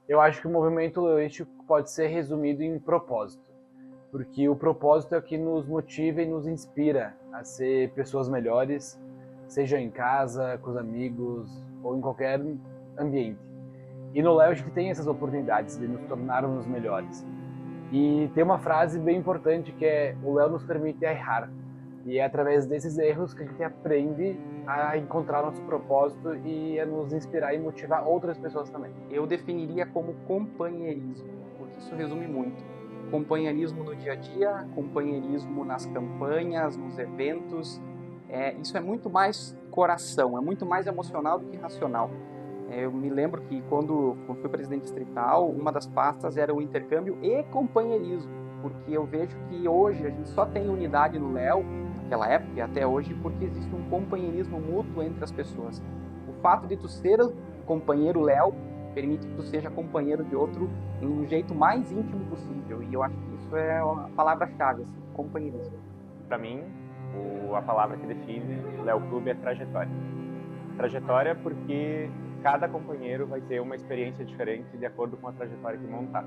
Eu acho que o movimento leoístico pode ser resumido em propósito, porque o propósito é o que nos motiva e nos inspira a ser pessoas melhores, seja em casa, com os amigos ou em qualquer ambiente. E no Léo a gente tem essas oportunidades de nos tornarmos melhores. E tem uma frase bem importante que é: o Léo nos permite errar. E é através desses erros que a gente aprende a encontrar nosso propósito e a nos inspirar e motivar outras pessoas também. Eu definiria como companheirismo, porque isso resume muito. Companheirismo no dia a dia, companheirismo nas campanhas, nos eventos. Isso é muito mais coração, é muito mais emocional do que racional. Eu me lembro que quando fui presidente distrital, uma das pastas era o intercâmbio e companheirismo, porque eu vejo que hoje a gente só tem unidade no Léo, naquela época e até hoje, porque existe um companheirismo mútuo entre as pessoas. O fato de tu ser companheiro Léo permite que tu seja companheiro de outro no jeito mais íntimo possível, e eu acho que isso é a palavra-chave, assim, companheirismo. Para mim, a palavra que define o Léo Clube é trajetória. Trajetória porque cada companheiro vai ter uma experiência diferente de acordo com a trajetória que montar.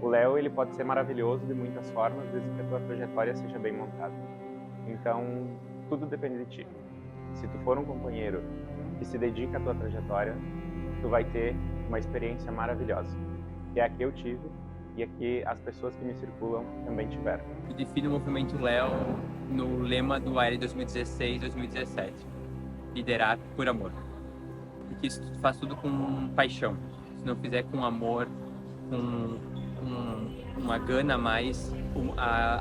O Léo, ele pode ser maravilhoso de muitas formas, desde que a tua trajetória seja bem montada. Então, tudo depende de ti. Se tu for um companheiro que se dedica à tua trajetória, tu vai ter uma experiência maravilhosa, que é a que eu tive e a que as pessoas que me circulam também tiveram. Eu defino o movimento Léo no lema do AL 2016-2017, liderar por amor. Porque isso faz tudo com paixão. Se não fizer com amor, com uma gana a mais,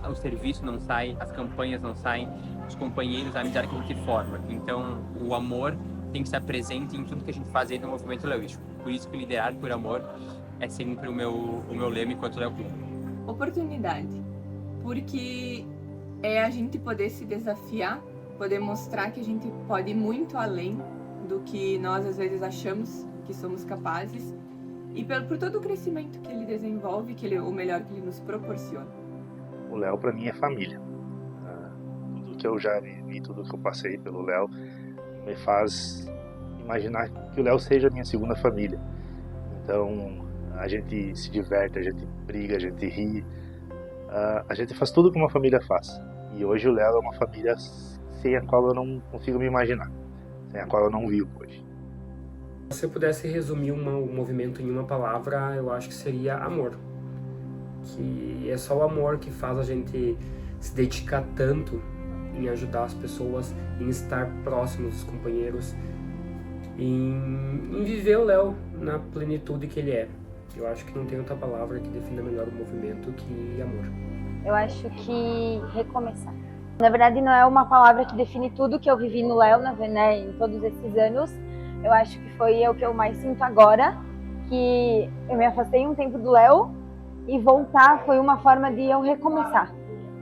o serviço não sai, as campanhas não saem, os companheiros, a amizade que a gente forma. Então, o amor tem que estar presente em tudo que a gente faz aí no movimento leoístico. Por isso que liderar por amor é sempre o meu lema enquanto Léo Clube. Oportunidade, porque é a gente poder se desafiar, poder mostrar que a gente pode ir muito além do que nós às vezes achamos que somos capazes, e por todo o crescimento que ele desenvolve, o melhor que ele nos proporciona. O Léo para mim é família. Tudo que eu já vivi, tudo que eu passei pelo Léo me faz imaginar que o Léo seja a minha segunda família. Então a gente se diverte, a gente briga, a gente ri, a gente faz tudo que uma família faz. E hoje o Léo é uma família sem a qual eu não consigo me imaginar, sem a qual eu não vivo hoje. Se eu pudesse resumir um movimento em uma palavra, eu acho que seria amor. Que é só o amor que faz a gente se dedicar tanto em ajudar as pessoas, em estar próximo dos companheiros, em viver o Léo na plenitude que ele é. Eu acho que não tem outra palavra que defina melhor o movimento que amor. Eu acho que recomeçar. Na verdade, não é uma palavra que define tudo que eu vivi no Léo, né, em todos esses anos. Eu acho que foi o que eu mais sinto agora, que eu me afastei um tempo do Léo e voltar foi uma forma de eu recomeçar.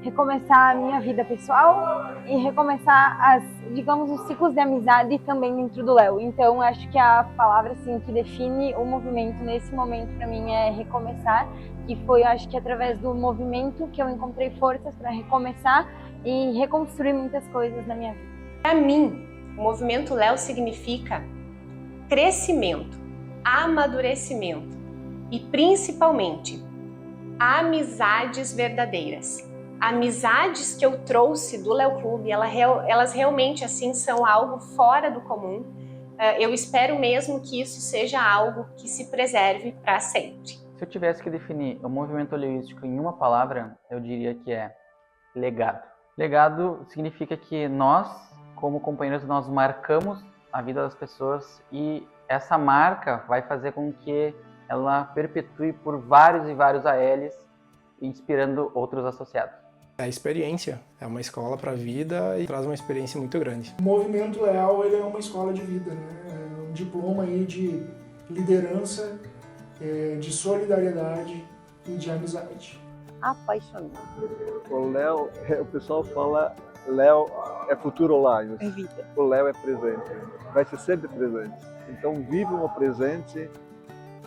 Recomeçar a minha vida pessoal e recomeçar digamos, os ciclos de amizade também dentro do Léo. Então, acho que a palavra assim, que define o movimento nesse momento para mim é recomeçar. E foi, acho que através do movimento que eu encontrei forças para recomeçar e reconstruir muitas coisas na minha vida. Para mim, o movimento Léo significa crescimento, amadurecimento e principalmente amizades verdadeiras. Amizades que eu trouxe do Léo Clube, elas realmente assim são algo fora do comum. Eu espero mesmo que isso seja algo que se preserve para sempre. Se eu tivesse que definir o movimento leoístico em uma palavra, eu diria que é legado. Legado significa que nós, como companheiros, nós marcamos a vida das pessoas e essa marca vai fazer com que ela perpetue por vários e vários ALs, inspirando outros associados. A experiência é uma escola para a vida e traz uma experiência muito grande. O movimento Leal ele é uma escola de vida, né? É um diploma aí de liderança, de solidariedade e de amizade. Apaixonante. O Léo, o pessoal fala, Léo é futuro lá. É vida. O Léo é presente, vai ser sempre presente. Então vive no presente.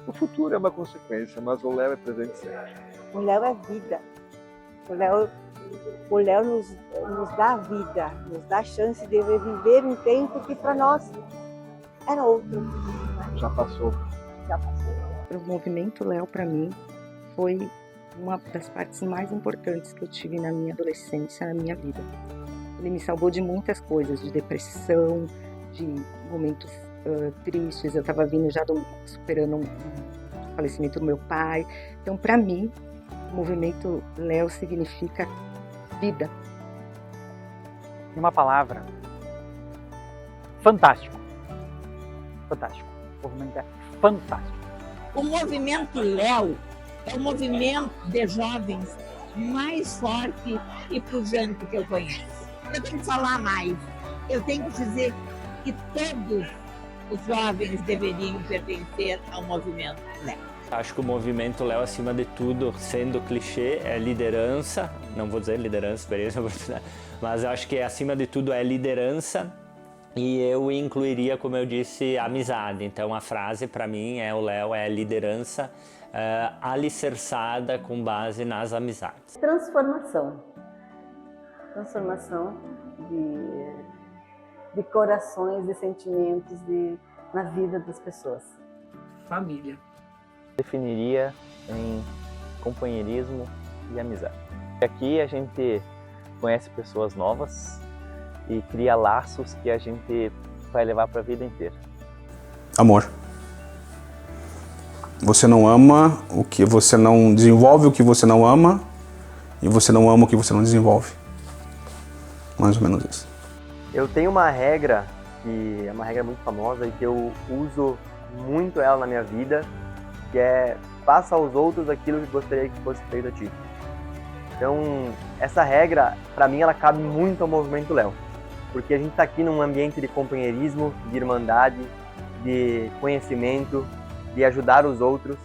O futuro é uma consequência, mas o Léo é presente sempre. O Léo é vida. O Léo nos dá vida, nos dá a chance de viver um tempo que para nós era outro. Já passou. Já passou. o movimento Léo, para mim, foi uma das partes mais importantes que eu tive na minha adolescência, na minha vida. Ele me salvou de muitas coisas, de depressão, de momentos tristes. Eu estava vindo já superando o falecimento do meu pai. Então, para mim, o movimento Léo significa vida. Em uma palavra, fantástico. Fantástico. O movimento é fantástico. O movimento Léo é o movimento de jovens mais forte e pujante que eu conheço. Eu tenho que falar mais. Eu tenho que dizer que todos os jovens deveriam pertencer ao movimento Léo. Acho que o movimento Léo, acima de tudo, sendo clichê, é liderança. Não vou dizer liderança, experiência, mas acho que acima de tudo é liderança. E eu incluiria, como eu disse, amizade. Então a frase para mim é: o Léo é liderança alicerçada com base nas amizades. Transformação. Transformação de corações, de sentimentos na vida das pessoas. Família. Definiria em companheirismo e amizade. Aqui a gente conhece pessoas novas e cria laços que a gente vai levar para a vida inteira. Amor. Você não ama o que você não desenvolve, o que você não ama, e você não ama o que você não desenvolve. Mais ou menos isso. Eu tenho uma regra, que é uma regra muito famosa e que eu uso muito ela na minha vida, que é: faça aos outros aquilo que gostaria que fosse feito a ti. Então, essa regra, para mim, ela cabe muito ao movimento Léo, porque a gente está aqui num ambiente de companheirismo, de irmandade, de conhecimento, de ajudar os outros.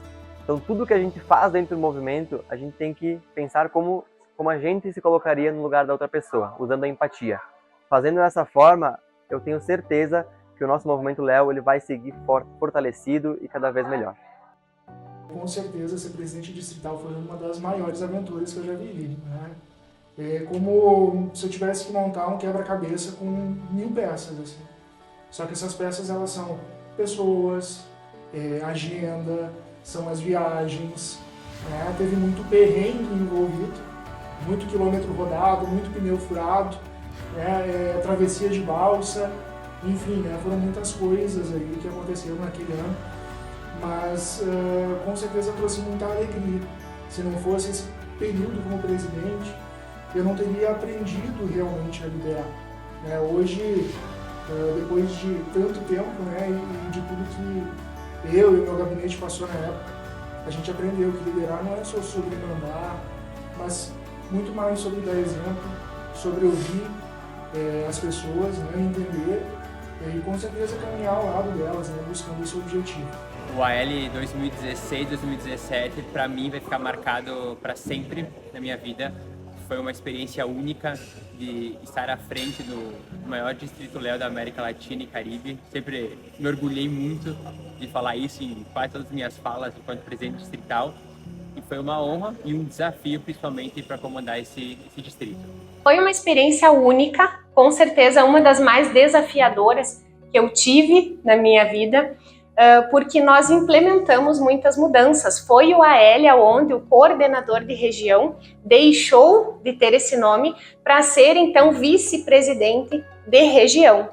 Então, tudo que a gente faz dentro do movimento, a gente tem que pensar como a gente se colocaria no lugar da outra pessoa, usando a empatia. Fazendo dessa forma, eu tenho certeza que o nosso movimento Léo ele vai seguir fortalecido e cada vez melhor. Com certeza, ser presidente distrital foi uma das maiores aventuras que eu já vivi, né? É como se eu tivesse que montar um quebra-cabeça com 1000 peças, assim. Só que essas peças, elas são pessoas, agenda, são as viagens, né? Teve muito perrengue envolvido, muito quilômetro rodado, muito pneu furado, né? Travessia de balsa, enfim, né? Foram muitas coisas aí que aconteceram naquele ano. Mas com certeza trouxe muita alegria. Se não fosse esse período como presidente, eu não teria aprendido realmente a liderar. Hoje, depois de tanto tempo, né, e de tudo que eu e o meu gabinete passou na época, a gente aprendeu que liderar não é só sobre mandar, mas muito mais sobre dar exemplo, sobre ouvir as pessoas, né, entender e com certeza caminhar ao lado delas, né, buscando esse objetivo. O AL 2016-2017 para mim vai ficar marcado para sempre na minha vida. Foi uma experiência única de estar à frente do maior distrito Léo da América Latina e Caribe. Sempre me orgulhei muito de falar isso em quase todas as minhas falas enquanto presidente distrital. E foi uma honra e um desafio, principalmente, para comandar esse distrito. Foi uma experiência única, com certeza uma das mais desafiadoras que eu tive na minha vida, porque nós implementamos muitas mudanças. Foi o AL onde o coordenador de região deixou de ter esse nome para ser, então, vice-presidente de região.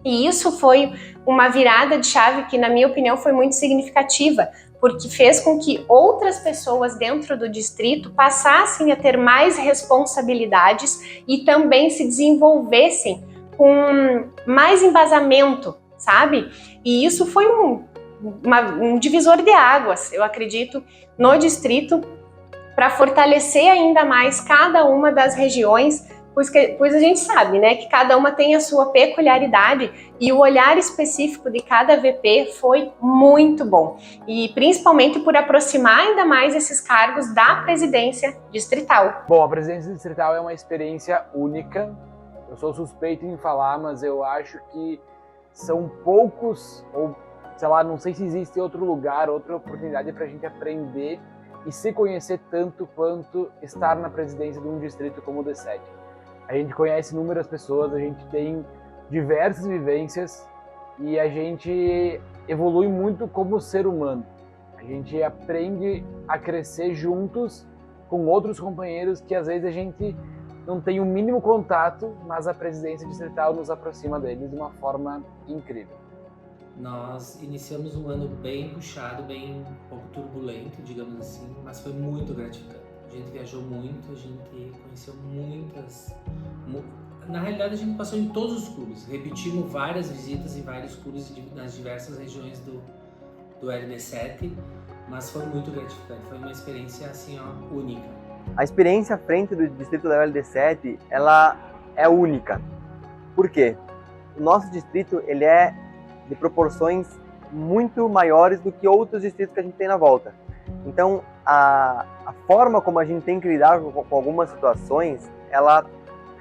E isso foi uma virada de chave que, na minha opinião, foi muito significativa, porque fez com que outras pessoas dentro do distrito passassem a ter mais responsabilidades e também se desenvolvessem com mais embasamento, sabe? E isso foi um divisor de águas, eu acredito, no distrito, para fortalecer ainda mais cada uma das regiões, pois a gente sabe, né, que cada uma tem a sua peculiaridade e o olhar específico de cada VP foi muito bom. E principalmente por aproximar ainda mais esses cargos da presidência distrital. Bom, a presidência distrital é uma experiência única. Eu sou suspeito em falar, mas eu acho que são poucos, ou sei lá, não sei se existe outro lugar, outra oportunidade para a gente aprender e se conhecer tanto quanto estar na presidência de um distrito como o D7. A gente conhece inúmeras pessoas, a gente tem diversas vivências e a gente evolui muito como ser humano. A gente aprende a crescer juntos com outros companheiros que às vezes a gente não tem o mínimo contato, mas a presidência distrital nos aproxima deles de uma forma incrível. Nós iniciamos um ano bem puxado, bem um pouco turbulento, digamos assim, mas foi muito gratificante. A gente viajou muito, a gente conheceu Na realidade, a gente passou em todos os clubes, repetimos várias visitas em vários clubes nas diversas regiões do LD7, mas foi muito gratificante, foi uma experiência assim, ó, única. A experiência à frente do distrito da LD7, ela é única. Por quê? O nosso distrito, ele é de proporções muito maiores do que outros distritos que a gente tem na volta. Então, a forma como a gente tem que lidar com algumas situações, ela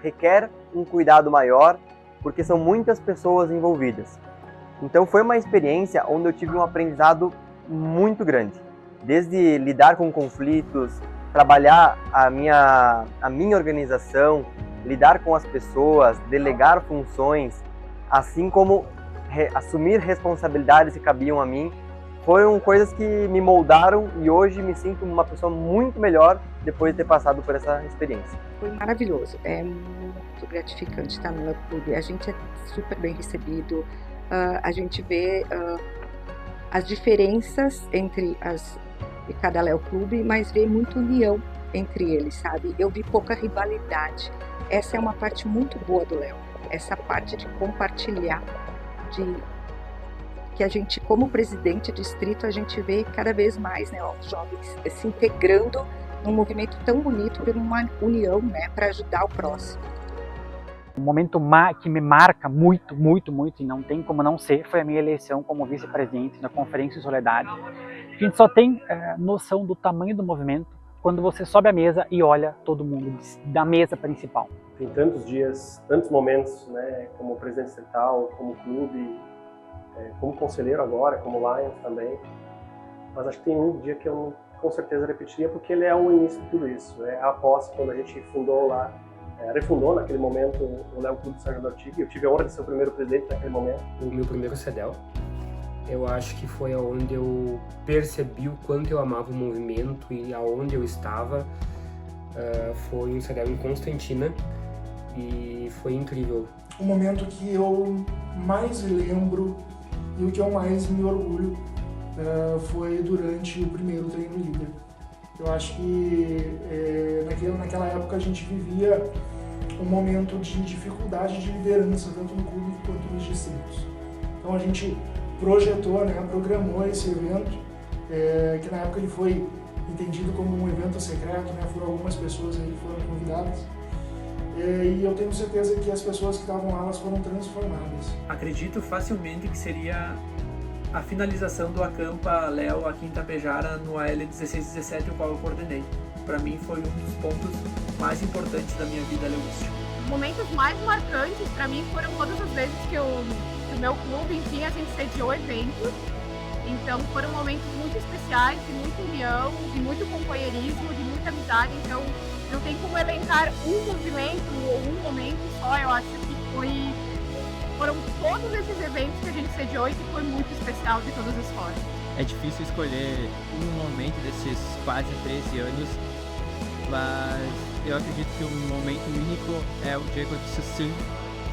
requer um cuidado maior, porque são muitas pessoas envolvidas. Então, foi uma experiência onde eu tive um aprendizado muito grande. Desde lidar com conflitos, trabalhar a minha organização, lidar com as pessoas, delegar funções, assim como assumir responsabilidades que cabiam a mim, foram coisas que me moldaram e hoje me sinto uma pessoa muito melhor depois de ter passado por essa experiência. Foi maravilhoso, é muito gratificante estar no clube, a gente é super bem recebido, a gente vê as diferenças entre cada Léo Clube, mas vê muita união entre eles, sabe? Eu vi pouca rivalidade, essa é uma parte muito boa do Léo, essa parte de compartilhar, que a gente, como presidente de distrito, a gente vê cada vez mais, né, os jovens se integrando num movimento tão bonito, por uma união, né, para ajudar o próximo. Um momento que me marca muito, muito, muito, e não tem como não ser, foi a minha eleição como vice-presidente da Conferência Soledade. A gente só tem noção do tamanho do movimento quando você sobe a mesa e olha todo mundo da mesa principal. Tem tantos dias, tantos momentos, né, como presidente distrital, como clube, como conselheiro agora, como Lions também, mas acho que tem um dia que eu com certeza repetiria, porque ele é o início de tudo isso, é a posse, quando a gente fundou lá, refundou naquele momento o Léo Clube de São João da Ortiga. Eu tive a honra de ser o primeiro presidente naquele momento. O meu primeiro CEDEL, eu acho que foi onde eu percebi o quanto eu amava o movimento e aonde eu estava. Foi um CEDEL em Constantina e foi incrível. O momento que eu mais lembro e o que eu mais me orgulho foi durante o primeiro treino líder. Eu acho que naquela época a gente vivia um momento de dificuldade de liderança, tanto no clube quanto nos distritos. Então a gente projetou, né, programou esse evento, que na época ele foi entendido como um evento secreto, né, foram algumas pessoas aí que foram convidadas. E eu tenho certeza que as pessoas que estavam lá, elas foram transformadas. Acredito facilmente que seria a finalização do Acampa Léo aqui em Tapejara no AL 16-17, o qual eu coordenei. Para mim foi um dos pontos mais importantes da minha vida leoística. Os momentos mais marcantes para mim foram todas as vezes que o meu clube, enfim, a gente sediou eventos. Então foram momentos muito especiais, de muita união, de muito companheirismo, de muita amizade. Então não tem como elencar um movimento ou um momento só. Eu acho que foram todos esses eventos que a gente sediou e que foi muito especial de todas as formas. É difícil escolher um momento desses quase 13 anos, mas eu acredito que o momento único é o dia que eu disse sim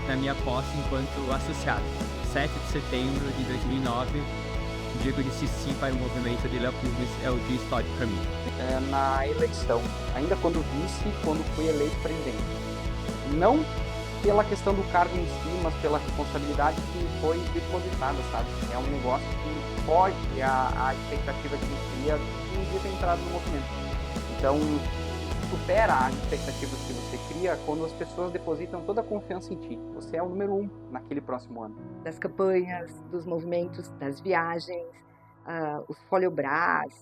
na minha posse enquanto associado. 7 de setembro de 2009, o dia que eu disse sim para o movimento de Léo Clubes, é o dia histórico para mim. Na eleição, ainda quando vice, quando fui eleito presidente. Não pela questão do cargo em si, mas pela responsabilidade que foi depositada, sabe? É um negócio que foge a expectativa que a gente cria de um dia ter entrado no movimento. Então, supera as expectativas que você cria quando as pessoas depositam toda a confiança em ti. Você é o número 1 naquele próximo ano. Das campanhas, dos movimentos, das viagens, os Foliobras,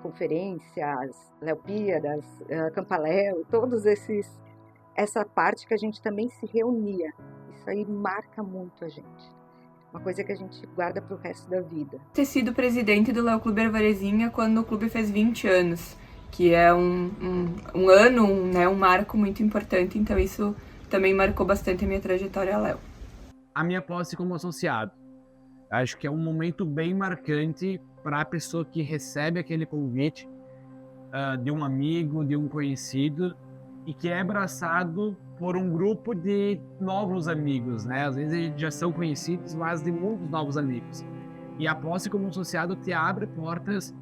conferências, Leopíadas, Campaléu, todos essa parte que a gente também se reunia. Isso aí marca muito a gente. Uma coisa que a gente guarda pro resto da vida. Ter sido presidente do Léo Clube Arvorezinha quando o clube fez 20 anos, que é um ano, né, um marco muito importante, então isso também marcou bastante a minha trajetória, Léo. A minha posse como associado. Acho que é um momento bem marcante para a pessoa que recebe aquele convite de um amigo, de um conhecido, e que é abraçado por um grupo de novos amigos, né? Às vezes eles já são conhecidos, mas de muitos novos amigos. E a posse como associado te abre portas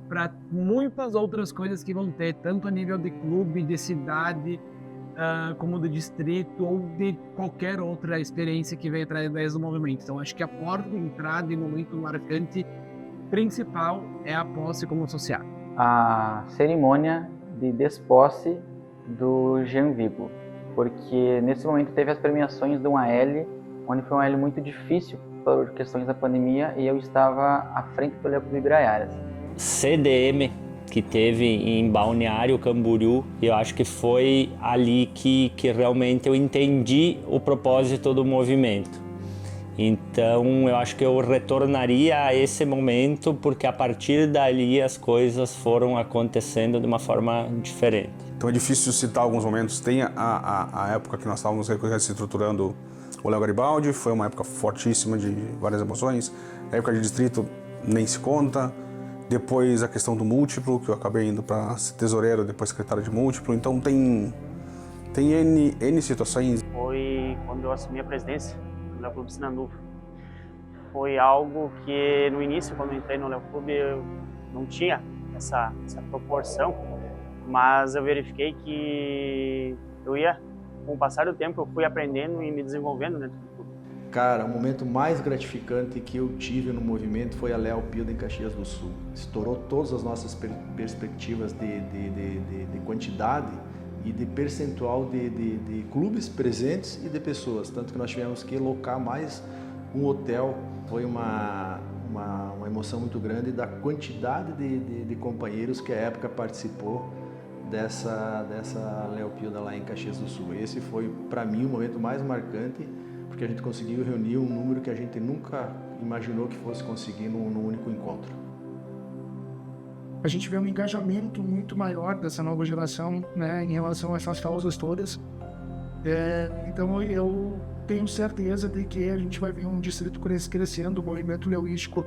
para muitas outras coisas que vão ter, tanto a nível de clube, de cidade, como do distrito ou de qualquer outra experiência que venha através do movimento. Então acho que a porta de entrada e momento marcante principal é a posse como associado. A cerimônia de desposse do Jean Vigo, porque nesse momento teve as premiações de um AL, onde foi um AL muito difícil por questões da pandemia, e eu estava à frente do Léo Clube Ibiraiaras. CDM que teve em Balneário Camboriú, e eu acho que foi ali que realmente eu entendi o propósito do movimento. Então eu acho que eu retornaria a esse momento, porque a partir dali as coisas foram acontecendo de uma forma diferente. Então é difícil citar alguns momentos. Tem a época que nós estávamos se estruturando o Léo Garibaldi, foi uma época fortíssima de várias emoções. A época de distrito nem se conta. Depois a questão do múltiplo, que eu acabei indo para ser tesoureiro, depois secretário de múltiplo. Então tem N situações. Foi quando eu assumi a presidência do Léo Clube Sinanduva. Foi algo que no início, quando eu entrei no Léo Clube, eu não tinha essa proporção, mas eu verifiquei que com o passar do tempo, eu fui aprendendo e me desenvolvendo dentro do clube. Cara, o momento mais gratificante que eu tive no movimento foi a Léo Pilda em Caxias do Sul. Estourou todas as nossas perspectivas de quantidade e de percentual de clubes presentes e de pessoas. Tanto que nós tivemos que locar mais um hotel. Foi uma emoção muito grande da quantidade de companheiros que à época participou dessa Léo Pilda lá em Caxias do Sul. Esse foi, para mim, o momento mais marcante, porque a gente conseguiu reunir um número que a gente nunca imaginou que fosse conseguir num único encontro. A gente vê um engajamento muito maior dessa nova geração, né, em relação a essas causas todas. Então eu tenho certeza de que a gente vai ver um distrito crescendo, o movimento leoístico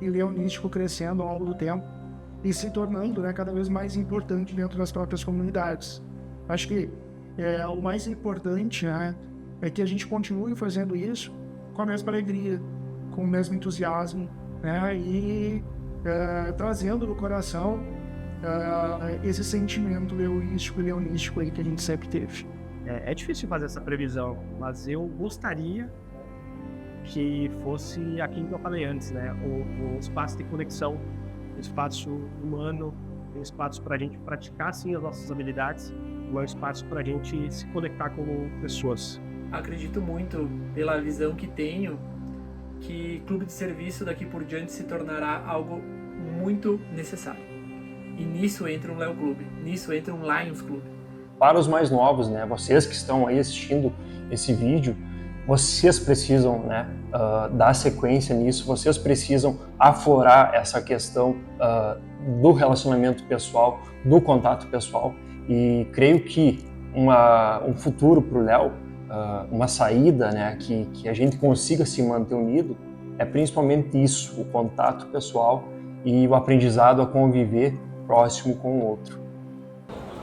e leonístico crescendo ao longo do tempo e se tornando, né, cada vez mais importante dentro das próprias comunidades. Acho que o mais importante, né, é que a gente continue fazendo isso com a mesma alegria, com o mesmo entusiasmo, né, e trazendo no coração esse sentimento leoístico e leonístico aí que a gente sempre teve. É difícil fazer essa previsão, mas eu gostaria que fosse aquilo que eu falei antes, né? O espaço de conexão, o espaço humano, um espaço para a gente praticar sim as nossas habilidades, um espaço para a gente se conectar com pessoas. Acredito muito, pela visão que tenho, que clube de serviço daqui por diante se tornará algo muito necessário. E nisso entra um Léo Clube, nisso entra um Lions Clube. Para os mais novos, né, vocês que estão aí assistindo esse vídeo, vocês precisam, né, dar sequência nisso, vocês precisam aflorar essa questão do relacionamento pessoal, do contato pessoal, e creio que um futuro para o Léo, uma saída, né, que a gente consiga se manter unido, é principalmente isso, o contato pessoal e o aprendizado a conviver próximo com o outro.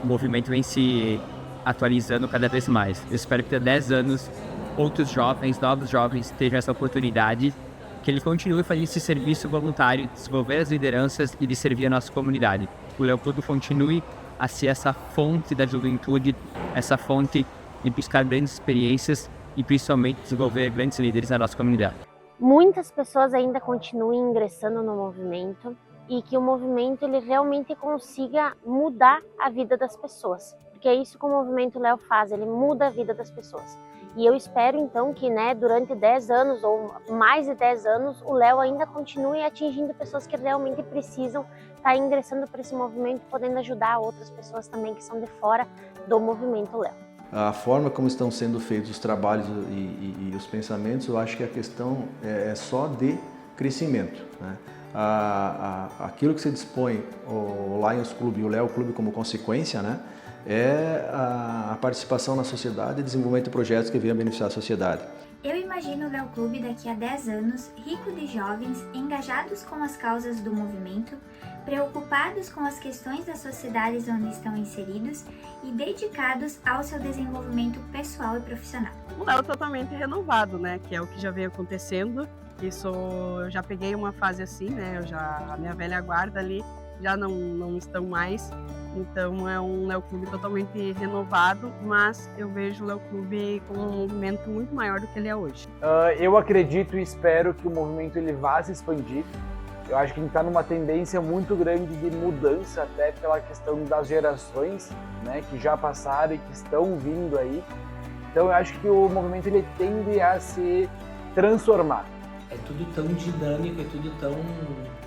O movimento vem se atualizando cada vez mais. Eu espero que daqui a 10 anos outros jovens, novos jovens, tenham essa oportunidade, que ele continue fazendo esse serviço voluntário, de desenvolver as lideranças e de servir a nossa comunidade. O Léo Clube continue a ser essa fonte da juventude, essa fonte de buscar grandes experiências e principalmente desenvolver grandes líderes na nossa comunidade. Muitas pessoas ainda continuam ingressando no movimento e que o movimento ele realmente consiga mudar a vida das pessoas, porque é isso que o movimento Léo faz, ele muda a vida das pessoas. E eu espero então que, né, durante 10 anos ou mais de 10 anos, o Léo ainda continue atingindo pessoas que realmente precisam estar ingressando para esse movimento, podendo ajudar outras pessoas também que são de fora do movimento Léo. A forma como estão sendo feitos os trabalhos e os pensamentos, eu acho que a questão é só de crescimento, né? Aquilo que se dispõe o Lions Clube e o Léo Clube como consequência, né, é a participação na sociedade e desenvolvimento de projetos que venham beneficiar a sociedade. Eu imagino o Léo Clube daqui a 10 anos, rico de jovens, engajados com as causas do movimento, preocupados com as questões das sociedades onde estão inseridos e dedicados ao seu desenvolvimento pessoal e profissional. O Léo totalmente renovado, né? Que é o que já vem acontecendo. Isso, eu já peguei uma fase assim, né? A minha velha guarda ali já não estão mais. Então é um Léo Clube totalmente renovado, mas eu vejo o Léo Clube como um movimento muito maior do que ele é hoje. Eu acredito e espero que o movimento ele vá se expandir. Eu acho que a gente está numa tendência muito grande de mudança, até pela questão das gerações, né, que já passaram e que estão vindo aí. Então eu acho que o movimento ele tende a se transformar. É tudo tão dinâmico, é tudo tão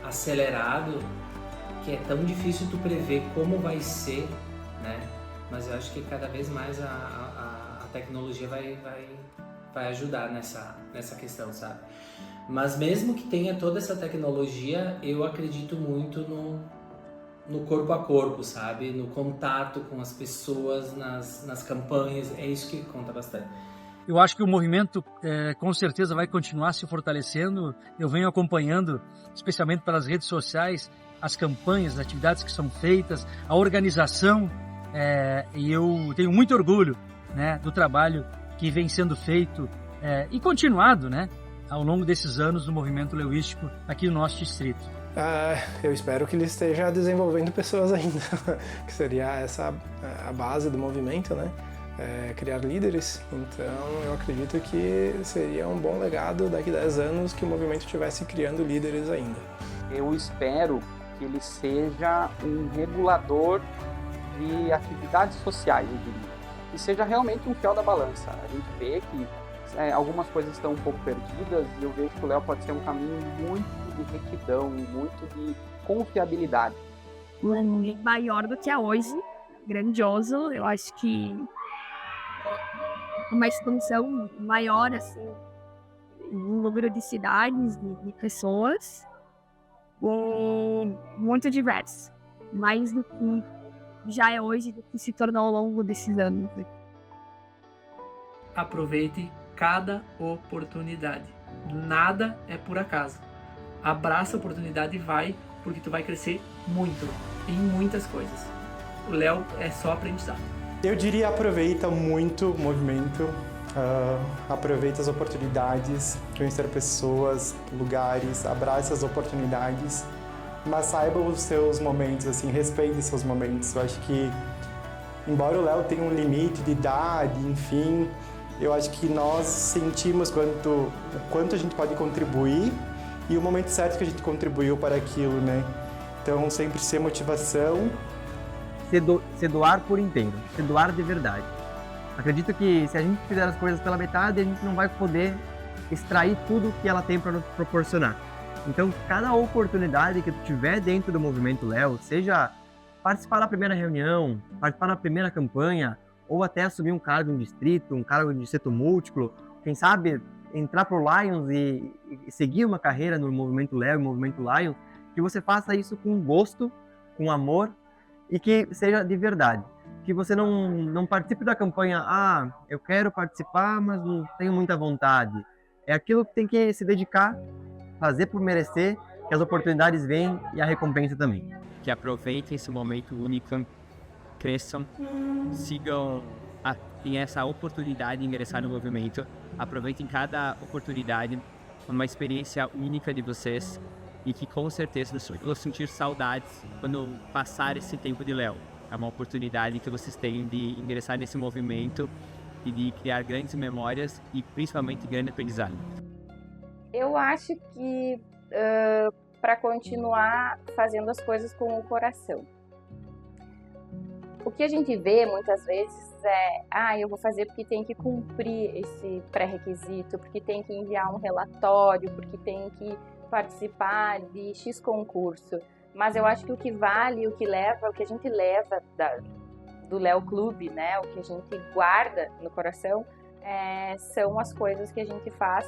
acelerado, que é tão difícil tu prever como vai ser, né? Mas eu acho que cada vez mais a tecnologia vai ajudar nessa questão, sabe? Mas mesmo que tenha toda essa tecnologia, eu acredito muito no corpo a corpo, sabe? No contato com as pessoas, nas campanhas, é isso que conta bastante. Eu acho que o movimento com certeza vai continuar se fortalecendo. Eu venho acompanhando, especialmente pelas redes sociais, as campanhas, as atividades que são feitas, a organização, e eu tenho muito orgulho, né, do trabalho que vem sendo feito e continuado, né, ao longo desses anos do movimento leuístico aqui no nosso distrito. Eu espero que ele esteja desenvolvendo pessoas ainda, que seria essa a base do movimento, né? Criar líderes. Então eu acredito que seria um bom legado daqui a 10 anos que o movimento estivesse criando líderes ainda. Eu espero que ele seja um regulador de atividades sociais, eu diria. Que seja realmente um fiel da balança. A gente vê que algumas coisas estão um pouco perdidas e eu vejo que o Léo pode ser um caminho muito de retidão, muito de confiabilidade. Um movimento maior do que é hoje, grandioso. Eu acho que uma expansão maior, assim, no número de cidades, de pessoas, muito diverso, mais do que já é hoje, do que se tornou ao longo desses anos. Aproveite cada oportunidade. Nada é por acaso. Abraça a oportunidade e vai, porque tu vai crescer muito, em muitas coisas. O Léo é só aprendizado. Eu diria aproveita muito o movimento, aproveita as oportunidades, conhecer pessoas, lugares, abraça as oportunidades, mas saiba os seus momentos, assim, respeite seus momentos. Eu acho que, embora o Léo tenha um limite de idade, enfim, eu acho que nós sentimos o quanto a gente pode contribuir e o momento certo que a gente contribuiu para aquilo, né? Então, sempre ser motivação. Se doar por inteiro, se doar de verdade. Acredito que se a gente fizer as coisas pela metade, a gente não vai poder extrair tudo que ela tem para nos proporcionar. Então, cada oportunidade que tu tiver dentro do Movimento Léo, seja participar da primeira reunião, participar da primeira campanha, ou até assumir um cargo em distrito, um cargo de setor múltiplo, quem sabe entrar pro Lions e seguir uma carreira no Movimento Léo, Movimento Lions, que você faça isso com gosto, com amor, e que seja de verdade. Que você não participe da campanha, eu quero participar, mas não tenho muita vontade. É aquilo que tem que se dedicar, fazer por merecer, que as oportunidades vêm e a recompensa também. Que aproveitem esse momento único, cresçam, sigam, tem essa oportunidade de ingressar no movimento, aproveitem cada oportunidade, uma experiência única de vocês, e que com certeza vão sentir saudades quando passar esse tempo de Léo. É uma oportunidade que vocês têm de ingressar nesse movimento e de criar grandes memórias e principalmente grande aprendizado. Eu acho que para continuar fazendo as coisas com o coração. O que a gente vê muitas vezes eu vou fazer porque tem que cumprir esse pré-requisito, porque tem que enviar um relatório, porque tem que participar de X concurso. Mas eu acho que o que vale, o que a gente leva do Léo Clube, né, o que a gente guarda no coração, são as coisas que a gente faz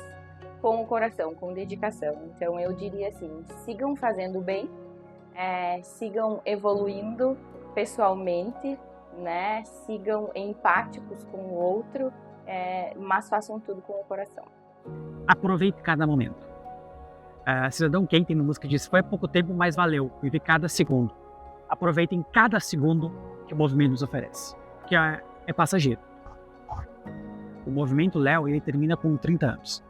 com o coração, com dedicação. Então eu diria assim, sigam fazendo bem, sigam evoluindo pessoalmente, né? Sigam empáticos com o outro, mas façam tudo com o coração. Aproveite cada momento. Cidadão Quem no música diz: foi há pouco tempo, mas valeu. Vive cada segundo. Aproveitem cada segundo que o movimento nos oferece, que é passageiro. O movimento Léo, ele termina com 30 anos.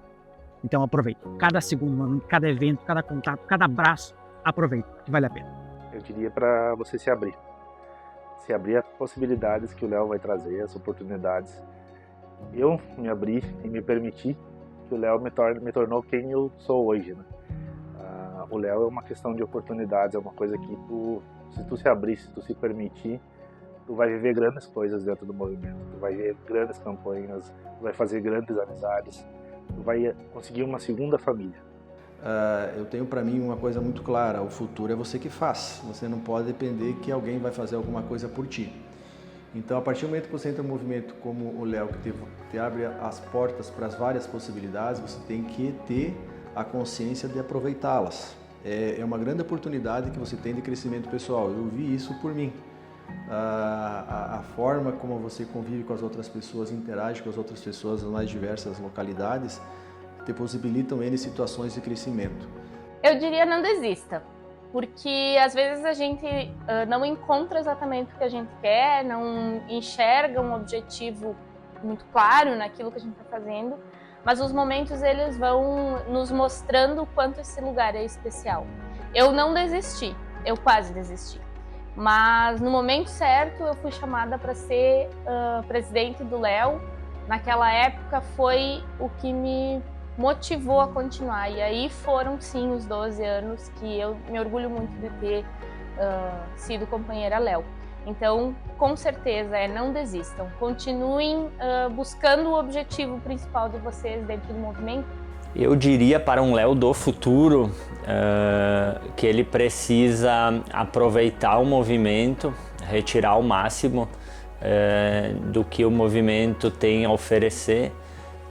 Então aproveite cada segundo, cada evento, cada contato, cada abraço. Aproveite, que vale a pena. Eu diria para você se abrir às possibilidades que o Léo vai trazer, as oportunidades. Eu me abri e me permiti que o Léo me tornou quem eu sou hoje, né? O Léo é uma questão de oportunidades, é uma coisa que se tu se abrir, se tu se permitir, tu vai viver grandes coisas dentro do movimento, tu vai ver grandes campanhas, tu vai fazer grandes amizades, tu vai conseguir uma segunda família. Eu tenho para mim uma coisa muito clara: o futuro é você que faz, você não pode depender que alguém vai fazer alguma coisa por ti. Então, a partir do momento que você entra no movimento como o Léo, que te abre as portas para as várias possibilidades, você tem que ter a consciência de aproveitá-las. É uma grande oportunidade que você tem de crescimento pessoal. Eu vi isso por mim. A forma como você convive com as outras pessoas, interage com as outras pessoas nas mais diversas localidades, te possibilitam N situações de crescimento. Eu diria não desista, porque às vezes a gente não encontra exatamente o que a gente quer, não enxerga um objetivo muito claro naquilo que a gente está fazendo, mas os momentos eles vão nos mostrando o quanto esse lugar é especial. Eu não desisti, eu quase desisti, mas no momento certo eu fui chamada para ser presidente do Léo. Naquela época foi o que me motivou a continuar, e aí foram sim os 12 anos que eu me orgulho muito de ter sido companheira Léo. Então, com certeza, não desistam, continuem buscando o objetivo principal de vocês dentro do movimento. Eu diria para um Léo do futuro que ele precisa aproveitar o movimento, retirar o máximo do que o movimento tem a oferecer,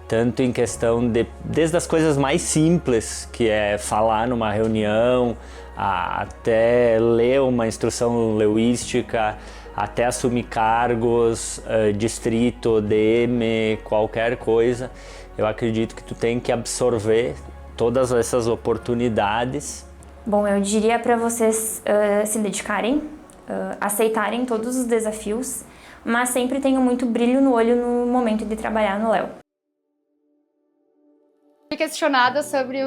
tanto em questão desde as coisas mais simples, que é falar numa reunião, até ler uma instrução leuística, até assumir cargos, distrito, DM, qualquer coisa. Eu acredito que tu tem que absorver todas essas oportunidades. Bom, eu diria para vocês se dedicarem, aceitarem todos os desafios, mas sempre tenham muito brilho no olho no momento de trabalhar no Léo. Fui questionada sobre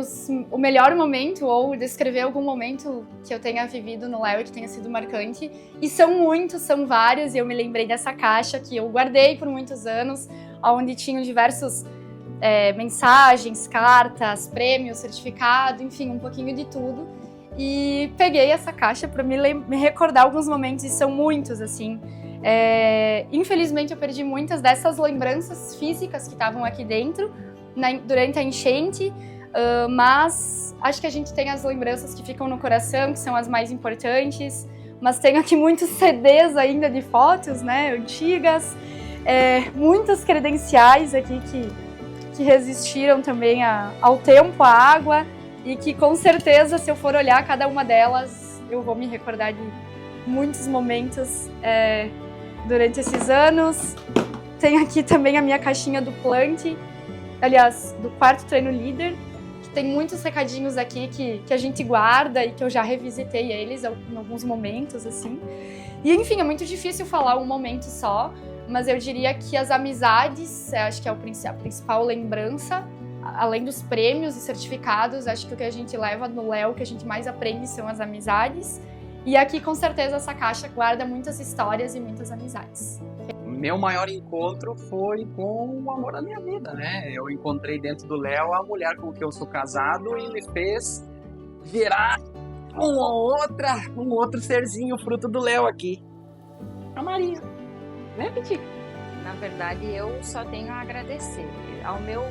o melhor momento ou descrever algum momento que eu tenha vivido no Léo e que tenha sido marcante. E são muitos, são vários, e eu me lembrei dessa caixa que eu guardei por muitos anos, onde tinham diversos mensagens, cartas, prêmios, certificado, enfim, um pouquinho de tudo. E peguei essa caixa para me recordar alguns momentos, e são muitos, assim. Infelizmente eu perdi muitas dessas lembranças físicas que estavam aqui dentro, durante a enchente, mas acho que a gente tem as lembranças que ficam no coração, que são as mais importantes, mas tenho aqui muitos CDs ainda de fotos, né, antigas, muitas credenciais aqui que resistiram também ao tempo, à água, e que com certeza, se eu for olhar cada uma delas, eu vou me recordar de muitos momentos durante esses anos. Tem aqui também a minha caixinha do Plant, aliás, do quarto treino líder, que tem muitos recadinhos aqui que a gente guarda e que eu já revisitei eles em alguns momentos, assim. E, enfim, é muito difícil falar um momento só, mas eu diria que as amizades, acho que é a principal lembrança, além dos prêmios e certificados, acho que o que a gente leva no Léo, que a gente mais aprende são as amizades. E aqui, com certeza, essa caixa guarda muitas histórias e muitas amizades. Meu maior encontro foi com o amor da minha vida, né? Eu encontrei dentro do Léo a mulher com quem eu sou casado e me fez virar um outro serzinho fruto do Léo aqui. A Maria, né, Piti? Na verdade, eu só tenho a agradecer. Ao meu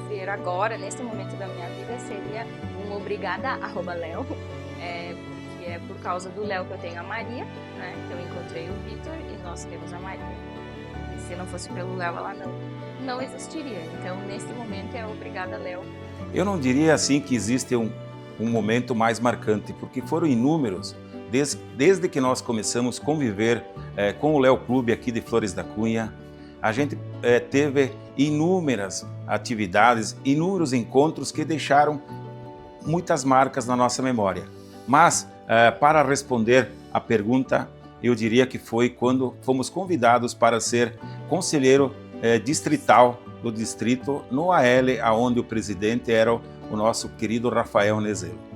ver agora, nesse momento da minha vida, seria um obrigada @Léo, porque é por causa do Léo que eu tenho a Maria, né? Eu encontrei o Vitor e nós temos a Maria. E se não fosse pelo Léo, ela não existiria. Então, nesse momento, é obrigada, Léo. Eu não diria assim que existe um momento mais marcante, porque foram inúmeros desde que nós começamos a conviver com o Léo Clube aqui de Flores da Cunha, a gente teve inúmeras atividades, inúmeros encontros que deixaram muitas marcas na nossa memória. Mas, para responder a pergunta, eu diria que foi quando fomos convidados para ser conselheiro distrital do distrito no AL, onde o presidente era o nosso querido Rafael Nezelo.